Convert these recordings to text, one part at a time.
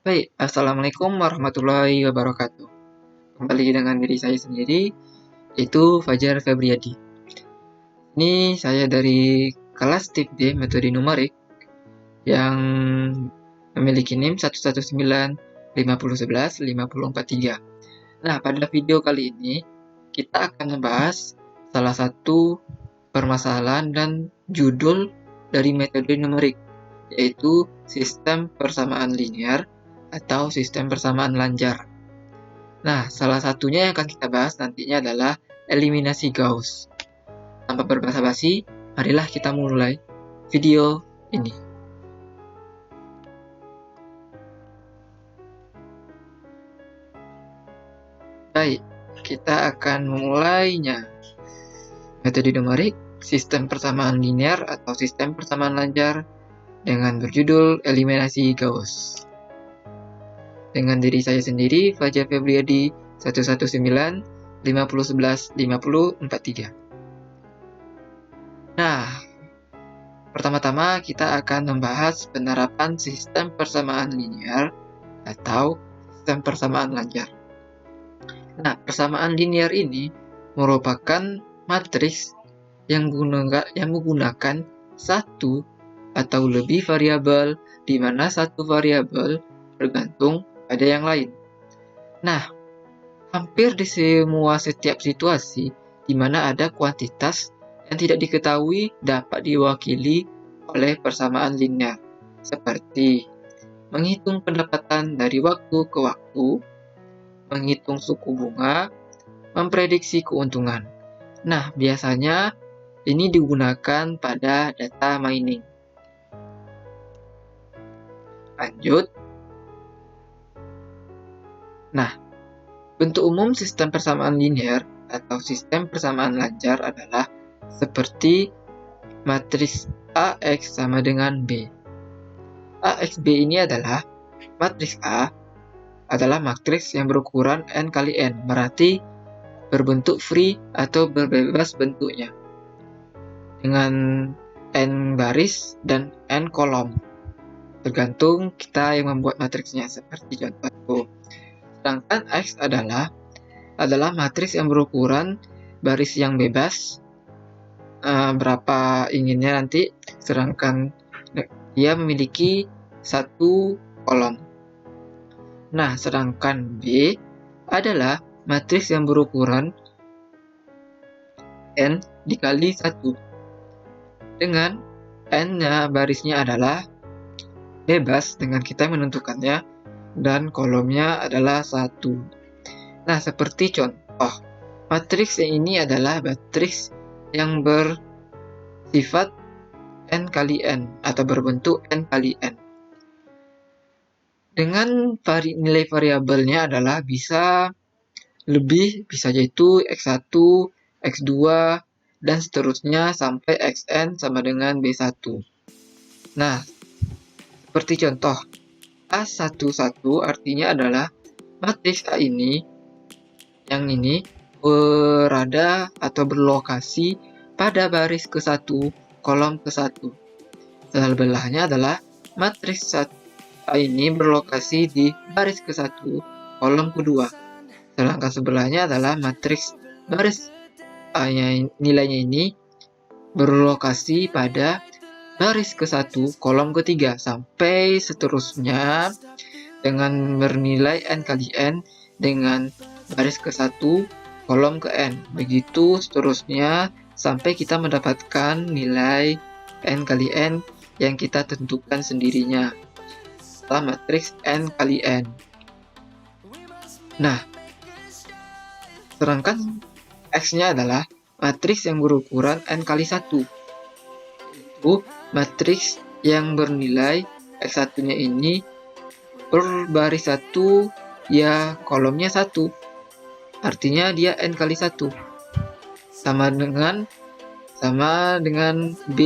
Baik, Assalamualaikum warahmatullahi wabarakatuh. Kembali dengan diri saya sendiri, yaitu Fajar Febriadi. Ini saya dari kelas tip D metode numerik yang memiliki NIM 11950115043. Nah, pada video kali ini kita akan membahas salah satu permasalahan dan judul dari metode numerik, yaitu sistem persamaan linear atau sistem persamaan lancar. Nah, salah satunya yang akan kita bahas nantinya adalah eliminasi Gauss. Tanpa berbasa-basi, marilah kita mulai video ini. Baik, kita akan memulainya. Metode numerik, sistem persamaan linear atau sistem persamaan lancar dengan berjudul eliminasi Gauss. Dengan diri saya sendiri, Fajar Febriadi 11950115043. Nah, pertama-tama kita akan membahas penerapan sistem persamaan linear atau sistem persamaan lancar. Nah, persamaan linear ini merupakan matriks yang menggunakan satu atau lebih variabel, di mana satu variabel bergantung pada yang lain. Nah, hampir di setiap situasi di mana ada kuantitas yang tidak diketahui dapat diwakili oleh persamaan linear, seperti menghitung pendapatan dari waktu ke waktu, menghitung suku bunga, memprediksi keuntungan. Nah, biasanya ini digunakan pada data mining. Lanjut. Nah, bentuk umum sistem persamaan linear atau sistem persamaan lancar adalah seperti matriks AX sama dengan B. AX B ini adalah matriks A adalah matriks yang berukuran n kali n, berarti berbentuk free atau berbebas bentuknya, dengan n baris dan n kolom, tergantung kita yang membuat matriksnya, seperti contoh. Sedangkan X adalah matriks yang berukuran baris yang bebas, berapa inginnya nanti, sedangkan dia memiliki satu kolom. Nah, sedangkan B adalah matriks yang berukuran n dikali 1, dengan n-nya barisnya adalah bebas dengan kita menentukannya, dan kolomnya adalah 1. Nah, seperti contoh, matriks yang ini adalah matriks yang bersifat n kali n atau berbentuk n kali n. Dengan nilai variabelnya adalah bisa lebih, bisa yaitu x1, x2, dan seterusnya sampai xn sama dengan b1. Nah, seperti contoh, A11 artinya adalah matriks A ini, yang ini berada atau berlokasi pada baris ke-1, kolom ke-1. Sebelahnya adalah matriks A ini berlokasi di baris ke-1, kolom ke-2. Sedangkan sebelahnya adalah matriks baris A-nya nilainya ini berlokasi pada baris ke-1, kolom ke-3, sampai seterusnya dengan bernilai n kali n dengan baris ke-1, kolom ke n. Begitu seterusnya sampai kita mendapatkan nilai n kali n yang kita tentukan sendirinya setelah matriks n kali n. Nah, sedangkan X-nya adalah matriks yang berukuran n kali 1. Itu matriks yang bernilai X1-nya ini berbaris 1, ya kolomnya 1. Artinya dia n kali 1. Sama dengan B.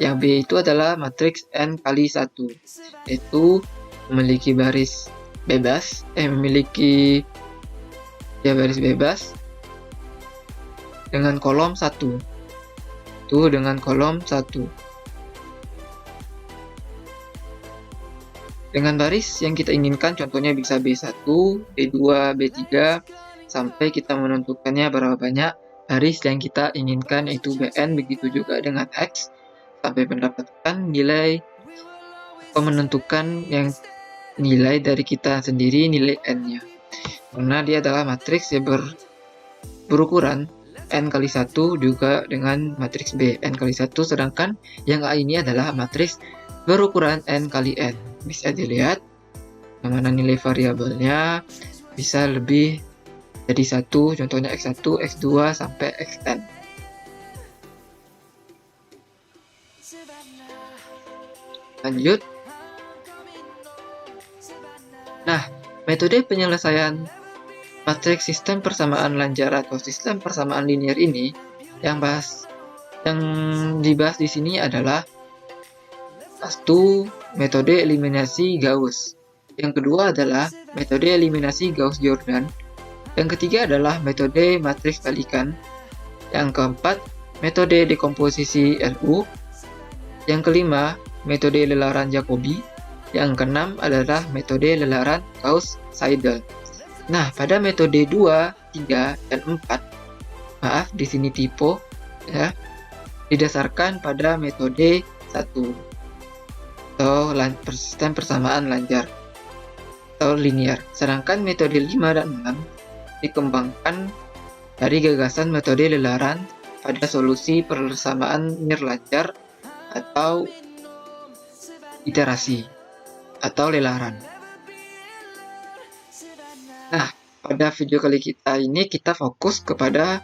Yang B itu adalah matriks n kali 1. Itu memiliki baris bebas, baris bebas dengan kolom 1. Itu dengan kolom 1. Dengan baris yang kita inginkan, contohnya bisa B1, B2, B3, sampai kita menentukannya berapa banyak baris yang kita inginkan, yaitu Bn. Begitu juga dengan X, sampai mendapatkan nilai menentukan yang nilai dari kita sendiri, nilai N-nya. Karena dia adalah matriks yang berukuran N kali 1 juga dengan matriks B, N kali 1, sedangkan yang A ini adalah matriks berukuran N kali N. Bisa dilihat yang mana nilai variabelnya bisa lebih jadi 1, contohnya X1, X2, sampai Xn. Lanjut. Nah, metode penyelesaian matriks sistem persamaan lanjar atau sistem persamaan linear ini yang dibahas di sini adalah satu, metode eliminasi Gauss. Yang kedua adalah metode eliminasi Gauss-Jordan. Yang ketiga adalah metode matriks balikan. Yang keempat, metode dekomposisi LU. Yang kelima, metode lelaran Jacobi. Yang keenam adalah metode lelaran Gauss-Seidel. Nah, pada metode 2, 3, dan 4, maaf di sini typo ya, didasarkan pada metode 1 atau sistem persamaan lanjar atau linear. Sedangkan metode 5 dan 6 dikembangkan dari gagasan metode lelaran pada solusi persamaan linear lanjar atau iterasi atau lelaran. Nah, pada video kali kita ini kita fokus kepada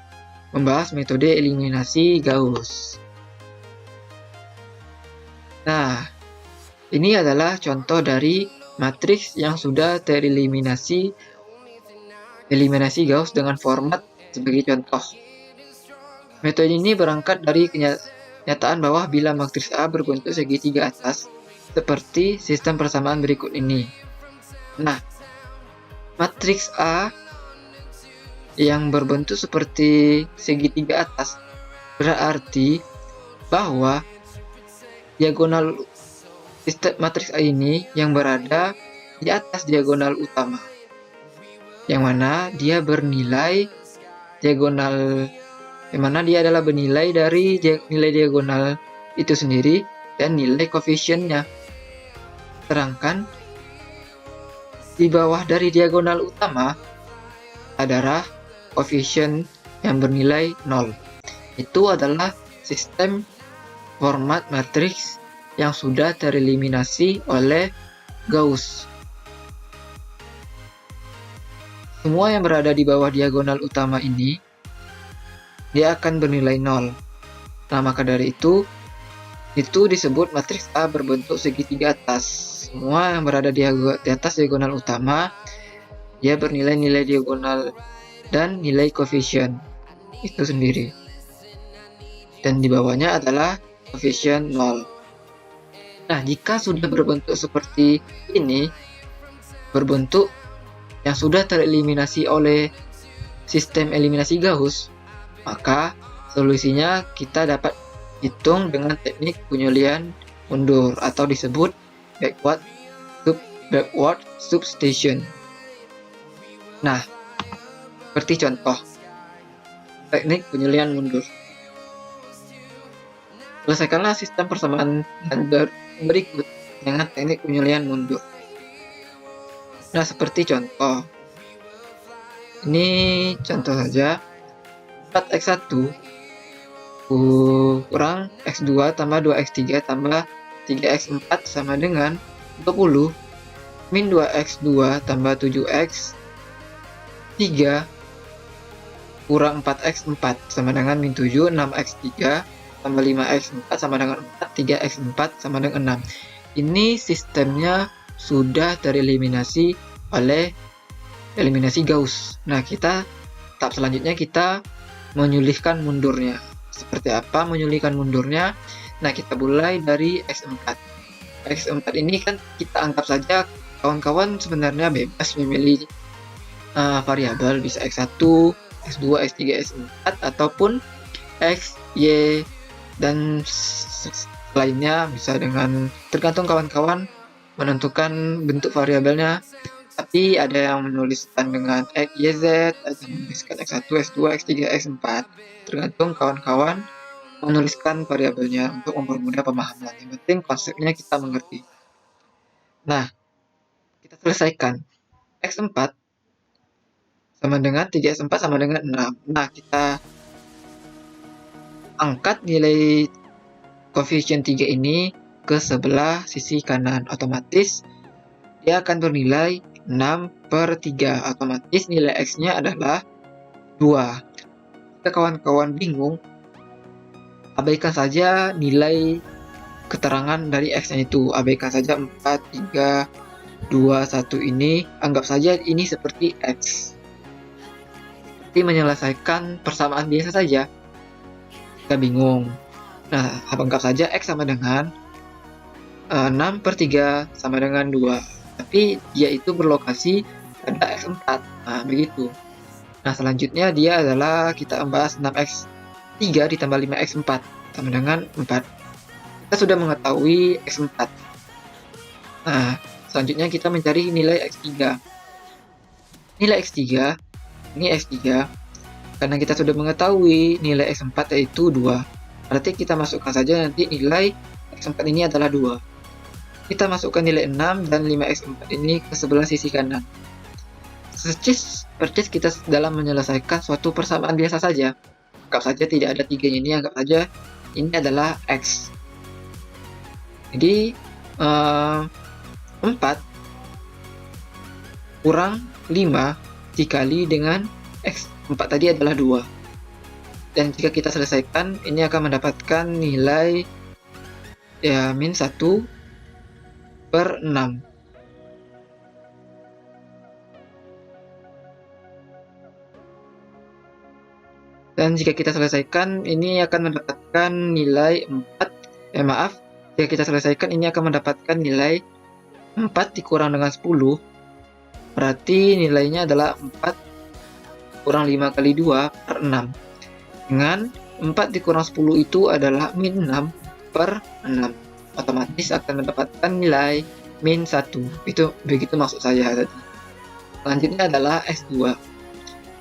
membahas metode eliminasi Gauss. Nah, ini adalah contoh dari matriks yang sudah tereliminasi Gauss dengan format sebagai contoh. Metode ini berangkat dari kenyataan bahwa bila matriks A berbentuk segitiga atas, seperti sistem persamaan berikut ini. Nah, matriks A yang berbentuk seperti segitiga atas berarti bahwa diagonal sistem matriks A ini yang berada di atas diagonal utama, yang mana dia bernilai diagonal, yang mana dia adalah bernilai dari nilai diagonal itu sendiri dan nilai koefisiennya. Sedangkan di bawah dari diagonal utama adalah koefisien yang bernilai 0. Itu adalah sistem format matriks yang sudah tereliminasi oleh Gauss. Semua yang berada di bawah diagonal utama ini dia akan bernilai 0. Nah, maka dari itu disebut matriks A berbentuk segitiga atas. Semua yang berada di atas diagonal utama dia bernilai nilai diagonal dan nilai koefisien itu sendiri. Dan di bawahnya adalah koefisien 0. Nah, jika sudah berbentuk seperti ini, berbentuk yang sudah tereliminasi oleh sistem eliminasi Gauss, maka solusinya kita dapat hitung dengan teknik penyulian mundur atau disebut backward substitution. Nah, seperti contoh teknik penyulian mundur. Selesaikanlah sistem persamaan lanjar berikut dengan teknik penyulian mundur. Nah, seperti contoh. Ini contoh saja. 4x1 kurang x2 tambah 2x3 tambah 3x4 sama dengan 20 min 2x2 tambah 7x 3 kurang 4x4 sama dengan min 7, 6x3 tambah 5x4 sama dengan 4, 3x4 sama dengan 6. Ini sistemnya sudah tereliminasi oleh eliminasi Gauss. Nah, tahap selanjutnya kita menyulihkan mundurnya. Seperti apa menyulihkan mundurnya? Nah, kita mulai dari x4. X4 ini kan kita anggap saja kawan-kawan sebenarnya bebas memilih variabel, bisa x1, x2, x3, x4 ataupun x, y dan lainnya, bisa dengan tergantung kawan-kawan menentukan bentuk variabelnya, tapi ada yang menuliskan dengan X, Y, Z, ada yang menuliskan X1, X2, X3, X4, tergantung kawan-kawan menuliskan variabelnya untuk mempermudah pemahaman. Yang penting konsepnya kita mengerti. Nah, kita selesaikan. X4 sama dengan 3x4 sama dengan 6. Nah, kita angkat nilai koefisien 3 ini ke sebelah sisi kanan. Otomatis dia akan bernilai 6/3. Otomatis nilai X-nya adalah 2. Jika kawan-kawan bingung, abaikan saja nilai keterangan dari X-nya itu. Abaikan saja 4, 3, 2, 1 ini. Anggap saja ini seperti X. Seperti menyelesaikan persamaan biasa saja. Jika bingung. Nah, anggap saja X sama dengan 6/3 sama dengan 2. Tapi dia itu berlokasi pada X4. Nah, begitu. Nah, selanjutnya dia adalah kita membahas 6x3 ditambah 5x4 sama dengan 4. Kita sudah mengetahui x4. Nah, selanjutnya kita mencari nilai x3. Nilai x3, ini x3, karena kita sudah mengetahui nilai x4 yaitu 2. Berarti kita masukkan saja nanti nilai x4 ini adalah 2. Kita masukkan nilai 6 dan 5x4 ini ke sebelah sisi kanan. Persis kita dalam menyelesaikan suatu persamaan biasa saja. Anggap saja tidak ada 3 ini, anggap saja ini adalah X. Jadi 4 kurang 5 dikali dengan X. 4 tadi adalah 2. Dan jika kita selesaikan, ini akan mendapatkan nilai ya min 1/6. Dan jika kita selesaikan, ini akan mendapatkan nilai 4. Jika kita selesaikan, ini akan mendapatkan nilai 4 dikurang dengan 10. Berarti nilainya adalah 4 kurang 5 kali 2/6. Dengan 4 dikurang 10 itu adalah min 6/6. Otomatis akan mendapatkan nilai min 1. Itu begitu maksud saya tadi. Selanjutnya adalah S2.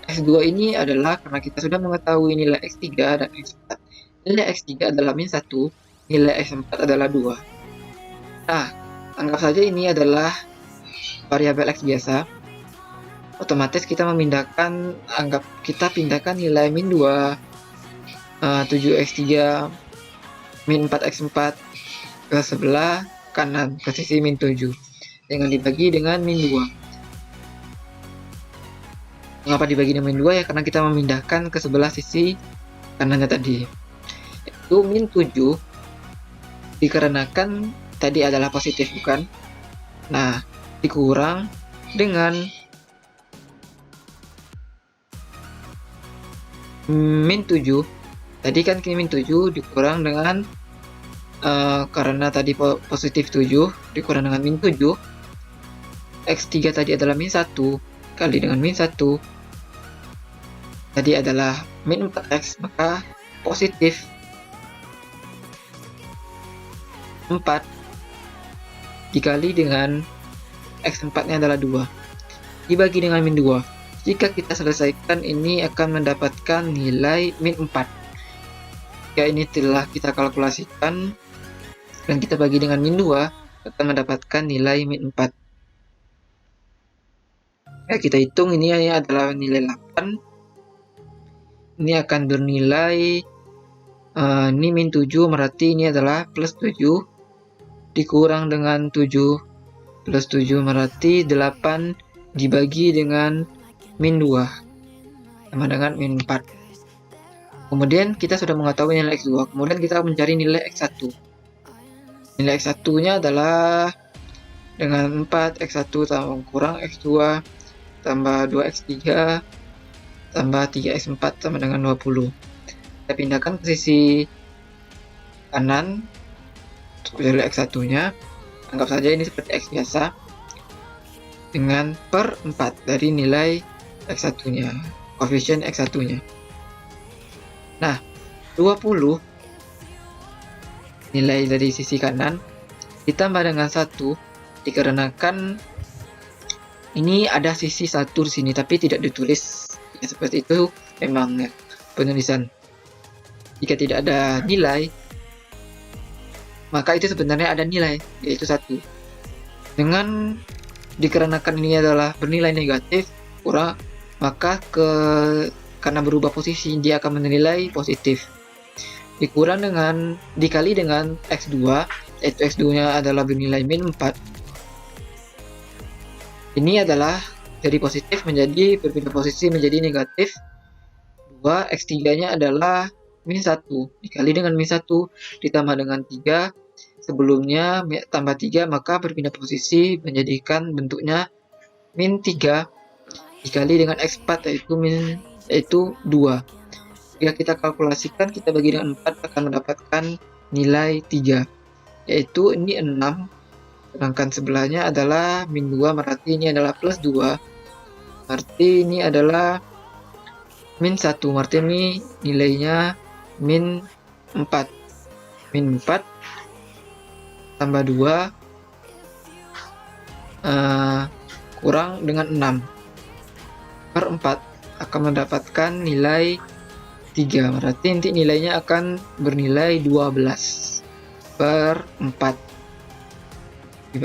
X2 ini adalah karena kita sudah mengetahui nilai X3 dan X4. Nilai X3 adalah min 1, nilai X4 adalah 2. Nah, anggap saja ini adalah variabel X biasa. Otomatis kita pindahkan nilai min 2, 7x3, min 4x4 ke sebelah kanan, ke sisi min 7. Dengan dibagi dengan min 2. Mengapa dibagi dengan min 2 ya? Karena kita memindahkan ke sebelah sisi kanannya tadi. Itu min 7 dikarenakan tadi adalah positif, bukan? Nah, dikurang dengan min 7. Tadi kan min 7 dikurang dengan karena tadi positif 7 dikurang dengan min 7. X3 tadi adalah min 1 kali dengan min 1. Tadi adalah min 4x, maka positif 4 dikali dengan x4 nya adalah 2 dibagi dengan min 2. Jika kita selesaikan, ini akan mendapatkan nilai min 4. Jika ini telah kita kalkulasikan dan kita bagi dengan min 2, akan mendapatkan nilai min 4. Ya, kita hitung ini adalah nilai 8. Ini akan bernilai ini min 7, berarti ini adalah plus 7 dikurang dengan 7 plus 7 berarti 8 dibagi dengan min 2 sama dengan min 4. Kemudian kita sudah mengetahui nilai X2. Kemudian kita mencari nilai X1. Nilai X1 nya adalah dengan 4 X1 tambah kurang X2 tambah 2X3 tambah 3x4 sama dengan 20. Kita pindahkan ke sisi kanan untuk nilai x1 nya. Anggap saja ini seperti x biasa dengan per 4 dari nilai x1 nya, koefisien x1 nya. Nah, 20 nilai dari sisi kanan ditambah dengan 1 dikarenakan ini ada sisi 1 di sini tapi tidak ditulis. Ya, seperti itu memang ya, penulisan. Jika tidak ada nilai, maka itu sebenarnya ada nilai, yaitu 1. Dikarenakan ini adalah bernilai negatif, maka karena berubah posisi dia akan menilai positif. Dikali dengan X2, yaitu X2-nya adalah bernilai min 4. Ini adalah dari positif menjadi berpindah posisi menjadi negatif 2, X3-nya adalah min 1. Dikali dengan min 1 ditambah dengan 3, sebelumnya tambah 3, maka berpindah posisi menjadikan bentuknya min 3 dikali dengan X4 yaitu 2. Jika kita kalkulasikan, kita bagi dengan 4 akan mendapatkan nilai 3, yaitu ini 6, sedangkan sebelahnya adalah min 2, berarti ini adalah plus 2, berarti ini adalah min 1, berarti ini nilainya min 4. Min 4 tambah 2 kurang dengan 6 per 4 akan mendapatkan nilai 3, berarti nanti nilainya akan bernilai 12 per 4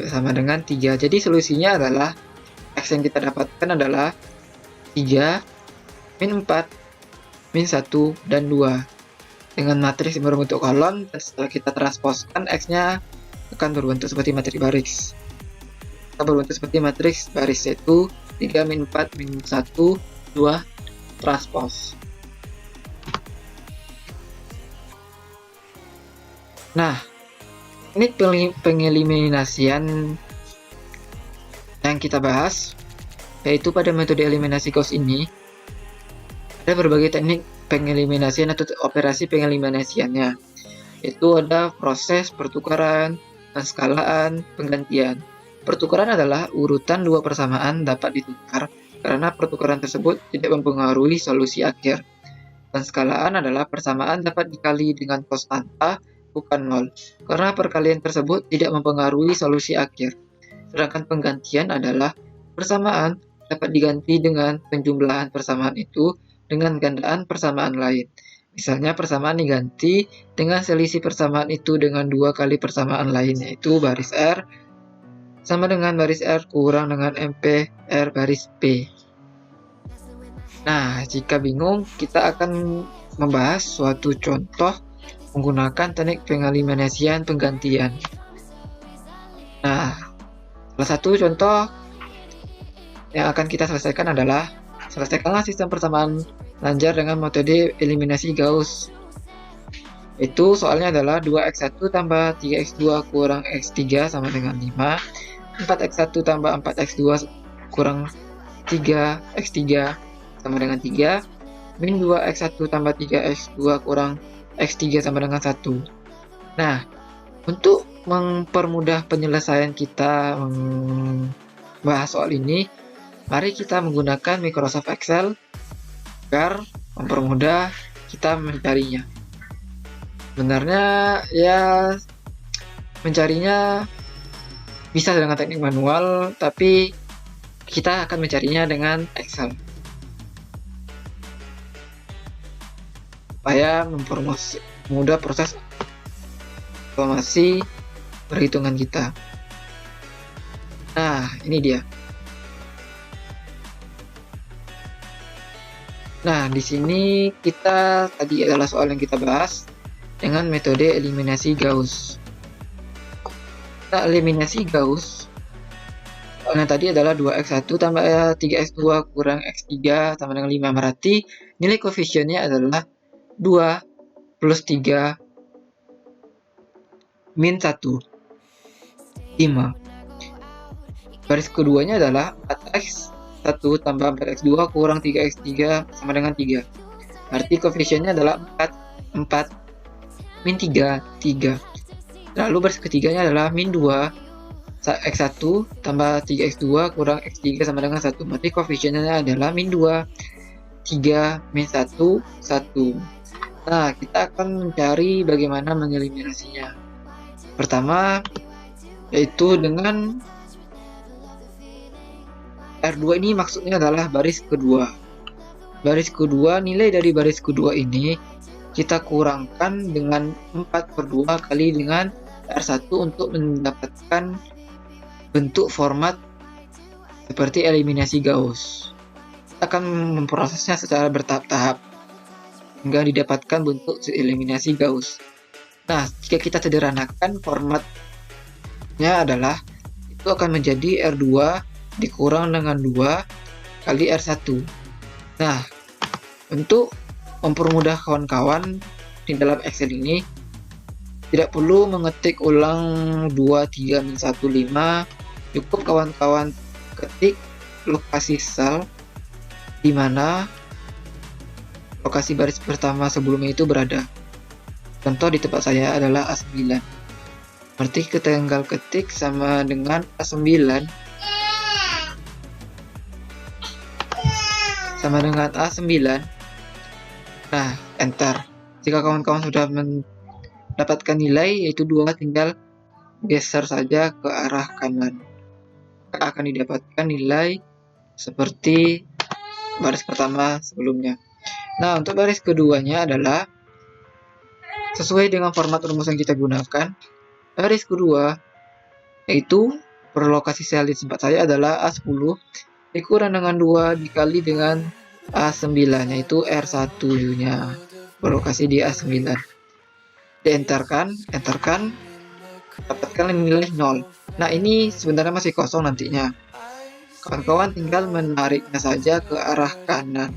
sama dengan 3. Jadi solusinya adalah X yang kita dapatkan adalah 3, min 4, min 1, dan 2 dengan matriks yang berbentuk kolom. Dan setelah kita transposkan, X-nya akan berbentuk seperti matriks baris. Berbentuk seperti matriks baris, yaitu 3, min 4, min 1, 2 transpos. Nah, ini pengeliminasian yang kita bahas, yaitu pada metode eliminasi Gauss ini ada berbagai teknik pengeliminasian atau operasi pengeliminasiannya, yaitu ada proses pertukaran, penskalaan, penggantian. Pertukaran adalah urutan dua persamaan dapat ditukar karena pertukaran tersebut tidak mempengaruhi solusi akhir. Penskalaan adalah persamaan dapat dikali dengan konstanta bukan nol, karena perkalian tersebut tidak mempengaruhi solusi akhir. Sedangkan penggantian adalah persamaan dapat diganti dengan penjumlahan persamaan itu dengan gandaan persamaan lain. Misalnya persamaan diganti dengan selisih persamaan itu dengan 2 kali persamaan lain, yaitu baris R sama dengan baris R kurang dengan MP R baris P. Nah, jika bingung, kita akan membahas suatu contoh menggunakan teknik pengeliminasian penggantian. Nah, salah satu contoh yang akan kita selesaikan adalah selesaikanlah sistem persamaan lanjar dengan metode eliminasi Gauss. Itu soalnya adalah 2x1 tambah 3x2 kurang x3 sama dengan 5, 4x1 tambah 4x2 kurang 3x3 sama dengan 3, min 2x1 tambah 3x2 kurang x3 sama dengan 1. Nah, untuk mempermudah penyelesaian kita membahas soal ini, mari kita menggunakan Microsoft Excel agar mempermudah kita mencarinya. Sebenarnya ya mencarinya bisa dengan teknik manual, tapi kita akan mencarinya dengan Excel supaya mempermudah proses otomasi perhitungan kita. Nah, ini dia. Nah, di sini tadi adalah soal yang kita bahas dengan metode eliminasi Gauss. Nah, eliminasi Gauss soalnya tadi adalah 2x1 tambah 3x2 kurang x3 sama dengan 5, berarti nilai koefisiennya adalah 2 plus 3 min 1, 5. Baris keduanya adalah 4x1 tambah 4x2 kurang 3x3 sama dengan 3. Berarti koefisiennya adalah 4, 4 min 3, 3. Lalu baris ketiganya adalah min 2 x1 tambah 3x2 kurang x3 sama dengan 1. Berarti koefisiennya adalah min 2, 3 min 1, 1. Nah, kita akan mencari bagaimana mengeliminasinya. Pertama, yaitu dengan R2 ini maksudnya adalah baris kedua. Baris kedua, nilai dari baris kedua ini kita kurangkan dengan 4/2 kali dengan R1 untuk mendapatkan bentuk format seperti eliminasi Gauss. Kita akan memprosesnya secara bertahap-tahap hingga didapatkan bentuk eliminasi Gauss. Nah, jika kita sederhanakan, formatnya adalah itu akan menjadi R2 dikurang dengan 2 kali R1. Nah, untuk mempermudah kawan-kawan di dalam Excel ini, tidak perlu mengetik ulang 2, 3, 1, 5. Cukup kawan-kawan ketik lokasi sel di mana lokasi baris pertama sebelumnya itu berada. Contoh di tempat saya adalah A9. Berarti kita tinggal ketik sama dengan A9 sama dengan A9. Nah, enter. Jika kawan-kawan sudah mendapatkan nilai yaitu 2, tinggal geser saja ke arah kanan. Akan didapatkan nilai seperti baris pertama sebelumnya. Nah, untuk baris keduanya adalah sesuai dengan format rumus yang kita gunakan. Baris kedua yaitu per lokasi sel di tempat saya adalah A10 dikurang dengan 2 dikali dengan A9, yaitu R1-nya berlokasi di A9. Dienterkan, dapatkan nilai 0. Nah, ini sebenarnya masih kosong nantinya. Kawan-kawan tinggal menariknya saja ke arah kanan.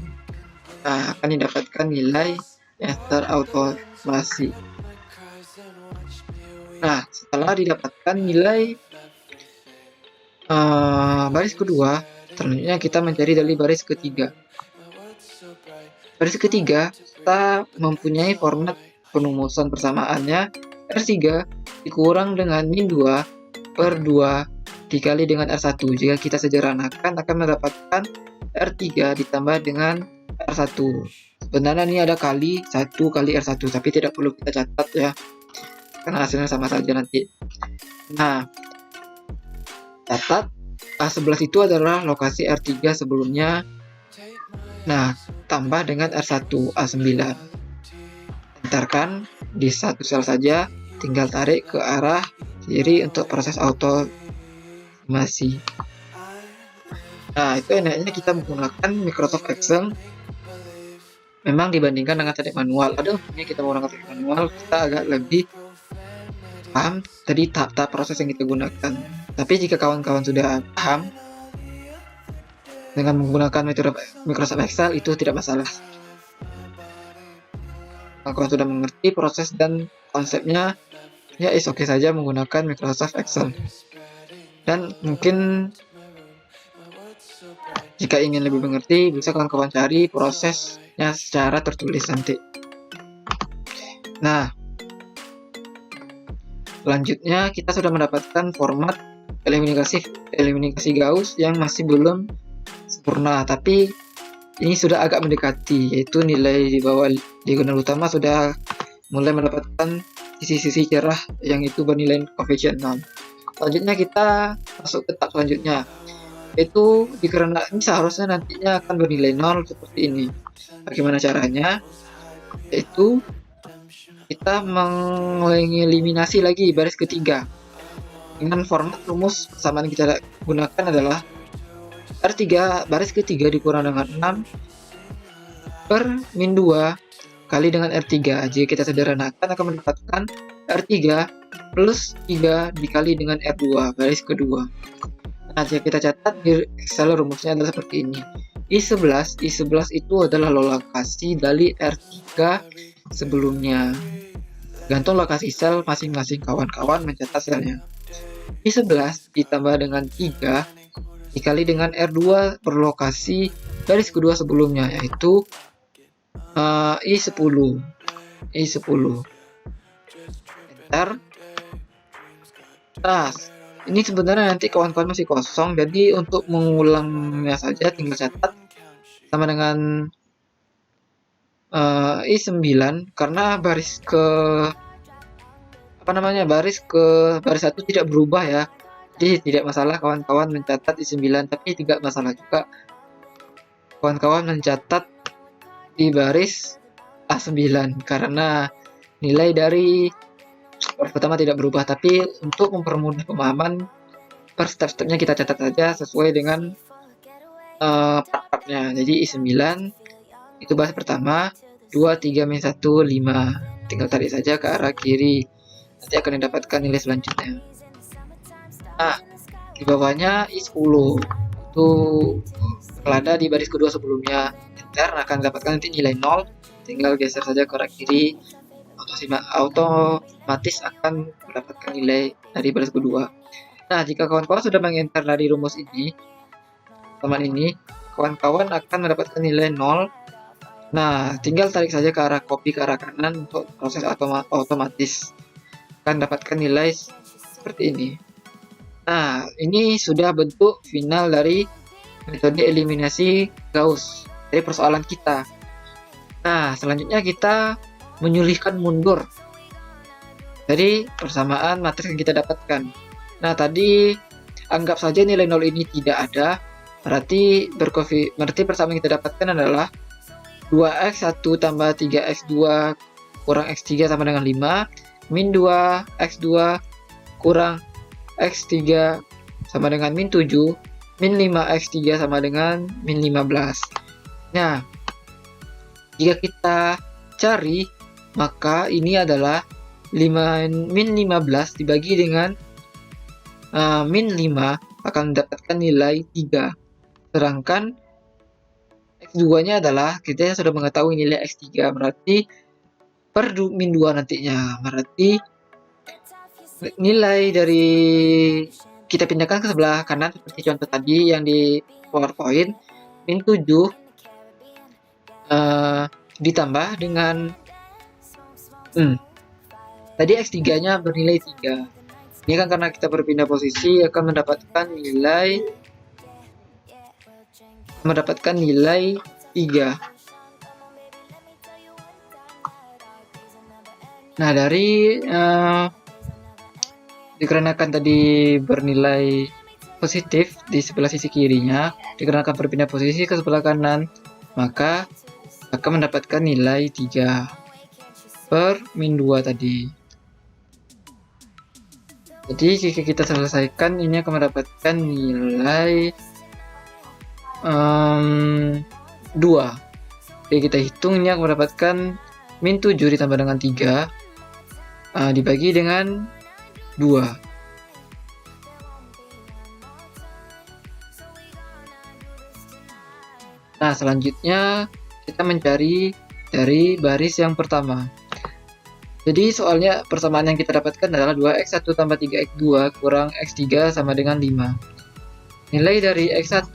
Nah, akan didapatkan nilai yang terautomasi. Nah, setelah didapatkan nilai baris kedua, selanjutnya kita mencari dari baris ketiga. Baris ketiga, kita mempunyai format penumusan persamaannya R3 dikurang dengan min 2/2 dikali dengan R1. Jika kita sederhanakan akan mendapatkan R3 ditambah dengan R1. Sebenarnya ini ada kali 1 kali R1, tapi tidak perlu kita catat ya, karena hasilnya sama saja nanti. Nah, catat A11 itu adalah lokasi R3 sebelumnya. Nah, tambah dengan R1 A9. Entarkan di satu sel saja, tinggal tarik ke arah kiri untuk proses automasi. Nah, itu enaknya kita menggunakan Microsoft Excel. Memang dibandingkan dengan teknik manual, ini kita menggunakan teknik manual, kita agak lebih paham tadi tahap-tahap proses yang kita gunakan. Tapi jika kawan-kawan sudah paham dengan menggunakan metode Microsoft Excel, itu tidak masalah. Kawan-kawan sudah mengerti proses dan konsepnya, ya oke saja menggunakan Microsoft Excel. Dan mungkin jika ingin lebih mengerti, bisa kawan-kawan cari prosesnya secara tertulis nanti. Nah, selanjutnya kita sudah mendapatkan format eliminasi Gauss yang masih belum sempurna, tapi ini sudah agak mendekati, yaitu nilai di bawah diagonal utama sudah mulai mendapatkan sisi-sisi cerah yang itu bernilai koefisien 0. Selanjutnya kita masuk ke tahap selanjutnya, yaitu dikarenakan ini seharusnya nantinya akan bernilai 0 seperti ini. Bagaimana caranya? Yaitu kita mengeliminasi lagi baris ketiga dengan format rumus persamaan yang kita gunakan adalah R3 baris ketiga dikurang dengan 6/-2 kali dengan R3. Jika kita sederhanakan akan mendapatkan R3 plus 3 dikali dengan R2 baris kedua. Nah, jika kita catat di Excel rumusnya adalah seperti ini. I11 itu adalah lokasi dari R3 sebelumnya. Gantung lokasi sel masing-masing, kawan-kawan mencatat selnya. I11 ditambah dengan 3 dikali dengan R2 berlokasi baris kedua sebelumnya, yaitu I10. Enter. Nah, ini sebenarnya nanti kawan-kawan masih kosong, jadi untuk mengulangnya saja tinggal catat sama dengan I9, karena baris 1 tidak berubah ya. Jadi tidak masalah kawan-kawan mencatat di 9, tapi tidak masalah juga kawan-kawan mencatat di baris A9 karena nilai dari baris pertama tidak berubah, tapi untuk mempermudah pemahaman per step-stepnya kita catat saja sesuai dengan part-partnya. Jadi I9 itu baris pertama, 2, 3, min 1, 5. Tinggal tarik saja ke arah kiri. Nanti akan mendapatkan nilai selanjutnya. Nah, di bawahnya I10. Itu kelada di baris kedua sebelumnya. Enter akan mendapatkan nanti nilai 0. Tinggal geser saja ke arah kiri. Otomatis akan mendapatkan nilai dari baris kedua. Nah, jika kawan-kawan sudah mengenter dari rumus ini, teman ini, kawan-kawan akan mendapatkan nilai 0. Nah, tinggal tarik saja ke arah copy ke arah kanan untuk proses otomatis akan dapatkan nilai seperti ini. Nah, ini sudah bentuk final dari metode eliminasi Gauss dari persoalan kita. Nah, selanjutnya kita menyulihkan mundur dari persamaan matriks yang kita dapatkan. Nah, tadi anggap saja nilai 0 ini tidak ada, berarti persamaan yang kita dapatkan adalah 2x1 tambah 3x2 kurang x3 sama dengan 5, min 2x2 kurang x3 sama dengan min 7, min 5x3 sama dengan min 15. Nah, jika kita cari, maka ini adalah min 15 dibagi dengan min 5 akan mendapatkan nilai 3. Sedangkan X2-nya adalah kita sudah mengetahui nilai X3, berarti per min 2 nantinya. Berarti nilai dari kita pindahkan ke sebelah kanan seperti contoh tadi yang di PowerPoint, min 7 ditambah dengan tadi X3-nya bernilai 3. Ini kan karena kita berpindah posisi akan mendapatkan nilai 3. Nah, dari dikarenakan tadi bernilai positif di sebelah sisi kirinya, dikarenakan berpindah posisi ke sebelah kanan, maka akan mendapatkan nilai 3 per min 2 tadi. Jadi jika kita selesaikan, ini akan mendapatkan nilai 2. Jadi kita hitung, ini akan mendapatkan min 7 ditambah dengan 3 dibagi dengan 2. Nah, selanjutnya kita mencari dari baris yang pertama. Jadi soalnya persamaan yang kita dapatkan adalah 2x1 tambah 3x2 kurang x3 sama dengan 5. Nilai dari x1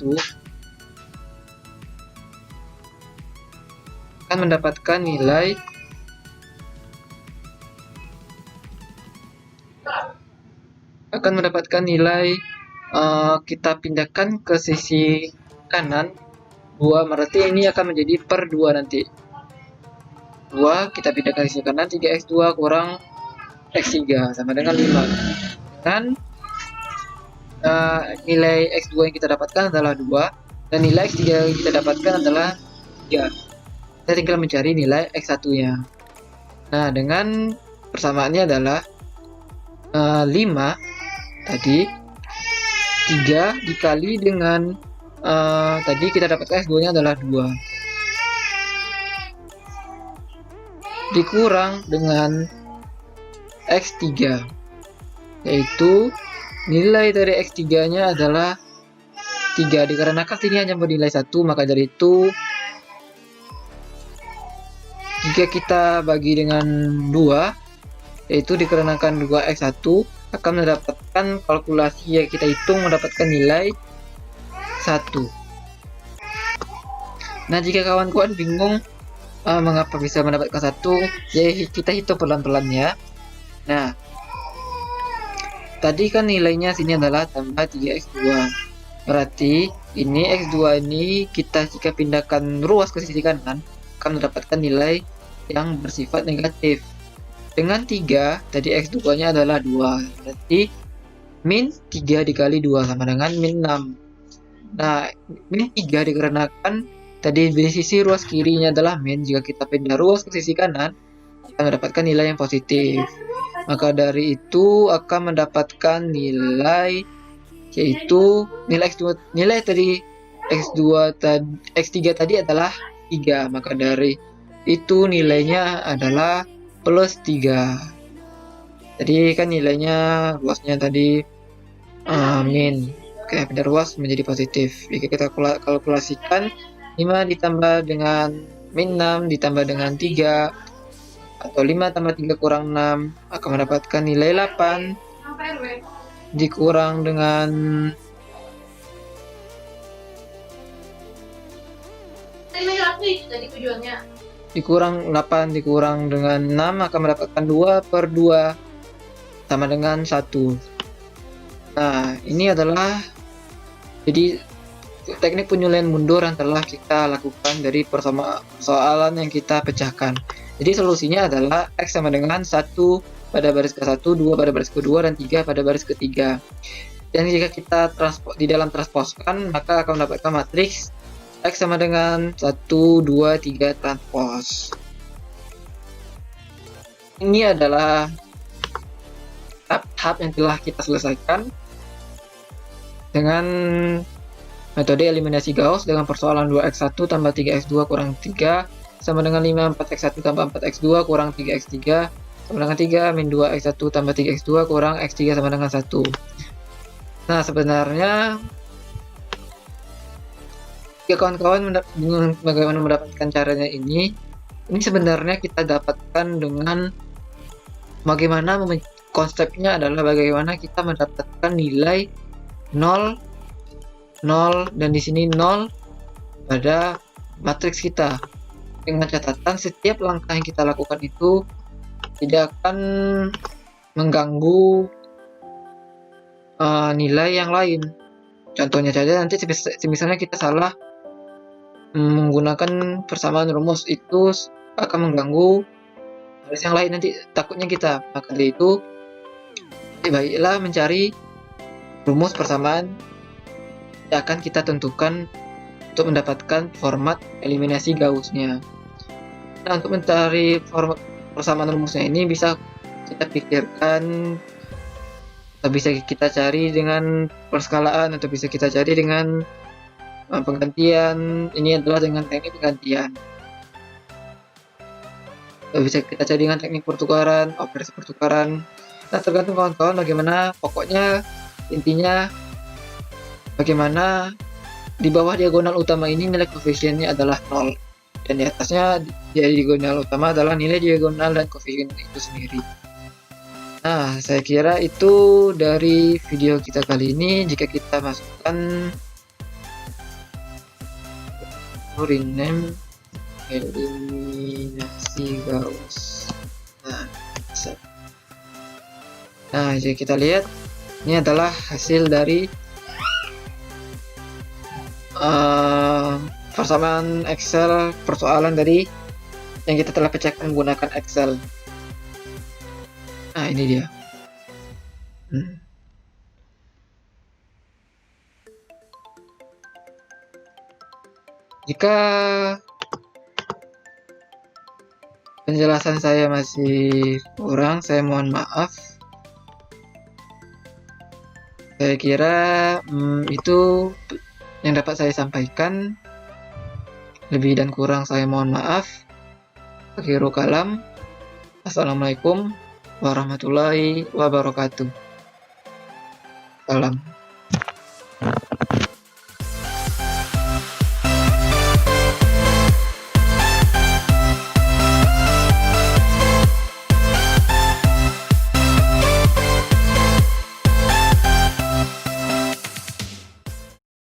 akan mendapatkan nilai kita pindahkan ke sisi kanan 2, berarti ini akan menjadi per 2 nanti. 2 kita pindahkan ke sisi kanan, 3x2 kurang x3 sama dengan 5. Dan nilai x2 yang kita dapatkan adalah 2 dan nilai x3 yang kita dapatkan adalah 3. Kita tinggal mencari nilai x1-nya. Nah, dengan persamaannya adalah 5 tadi 3 dikali dengan tadi kita dapatkan x2-nya adalah 2 dikurang dengan x3, yaitu nilai dari x3-nya adalah 3. Dikarenakan sini hanya bernilai 1, maka dari itu jika kita bagi dengan 2, yaitu dikarenakan 2x1 akan mendapatkan kalkulasi yang kita hitung mendapatkan nilai 1. Nah, jika kawan-kawan bingung mengapa bisa mendapatkan 1, ya kita hitung pelan-pelan ya. Nah, tadi kan nilainya sini adalah tambah 3x2. Berarti ini x2 ini kita jika pindahkan ruas ke sisi kanan akan mendapatkan nilai yang bersifat negatif. Dengan 3, tadi x2-nya adalah 2. Berarti min 3 dikali 2 sama dengan min 6. Nah, min 3 dikarenakan tadi di sisi ruas kirinya adalah min, jika kita pindah ruas ke sisi kanan, kita mendapatkan nilai yang positif. Maka dari itu akan mendapatkan nilai, yaitu nilai X3 tadi adalah 3. Maka dari itu nilainya adalah plus 3. Jadi kan nilainya ruasnya tadi min. Oke, pindah ruas menjadi positif. Jika kita kalkulasikan 5 ditambah dengan min 6 ditambah dengan 3 atau 5 tambah 3 kurang 6 akan mendapatkan nilai 8 dikurang dengan dikurang 8 dikurang dengan 6 akan mendapatkan 2/2 sama dengan 1. Nah, ini adalah jadi teknik penyulian mundur yang telah kita lakukan dari persoalan yang kita pecahkan. Jadi solusinya adalah X sama dengan 1 pada baris ke-1, 2 pada baris ke-2, dan 3 pada baris ke-3. Dan jika kita di dalam transposkan, maka akan mendapatkan matriks X sama dengan 1, 2, 3 transpos. Ini adalah tahap yang telah kita selesaikan dengan metode eliminasi Gauss dengan persoalan 2x1 tambah 3x2 kurang 3 sama dengan 5 4x1 tambah 4x2 kurang 3x3 sama dengan 3 min 2x1 tambah 3x2 kurang x3 sama dengan 1. Nah, sebenarnya jika kawan-kawan bingung bagaimana mendapatkan caranya ini sebenarnya kita dapatkan dengan bagaimana konsepnya adalah bagaimana kita mendapatkan nilai 0, 0, dan di sini 0 pada matriks kita. Dengan catatan setiap langkah yang kita lakukan itu tidak akan mengganggu nilai yang lain. Contohnya saja nanti misalnya kita salah menggunakan persamaan rumus, itu akan mengganggu baris yang lain, nanti takutnya kita. Maka dari itu baiklah mencari rumus persamaan yang akan kita tentukan untuk mendapatkan format eliminasi Gauss-nya. Nah, untuk mencari format persamaan rumusnya ini bisa kita pikirkan, atau bisa kita cari dengan perskalaan, atau bisa kita cari dengan penggantian. Ini adalah dengan teknik penggantian. Atau bisa kita cari dengan teknik pertukaran, operasi pertukaran. Nah, tergantung kawan-kawan bagaimana. Pokoknya intinya bagaimana di bawah diagonal utama ini nilai koefisiennya adalah 0, dan di atasnya di diagonal utama adalah nilai diagonal dan koefisien itu sendiri. Nah, saya kira itu dari video kita kali ini. Jika kita masukkan rename eliminasi Gauss. Nah, jadi kita lihat ini adalah hasil dari persamaan Excel, persoalan dari yang kita telah pecahkan menggunakan Excel. Nah, ini dia. Jika penjelasan saya masih kurang, saya mohon maaf. Saya kira itu yang dapat saya sampaikan. Lebih dan kurang saya mohon maaf. Akhirul kalam. Assalamualaikum warahmatullahi wabarakatuh. Salam.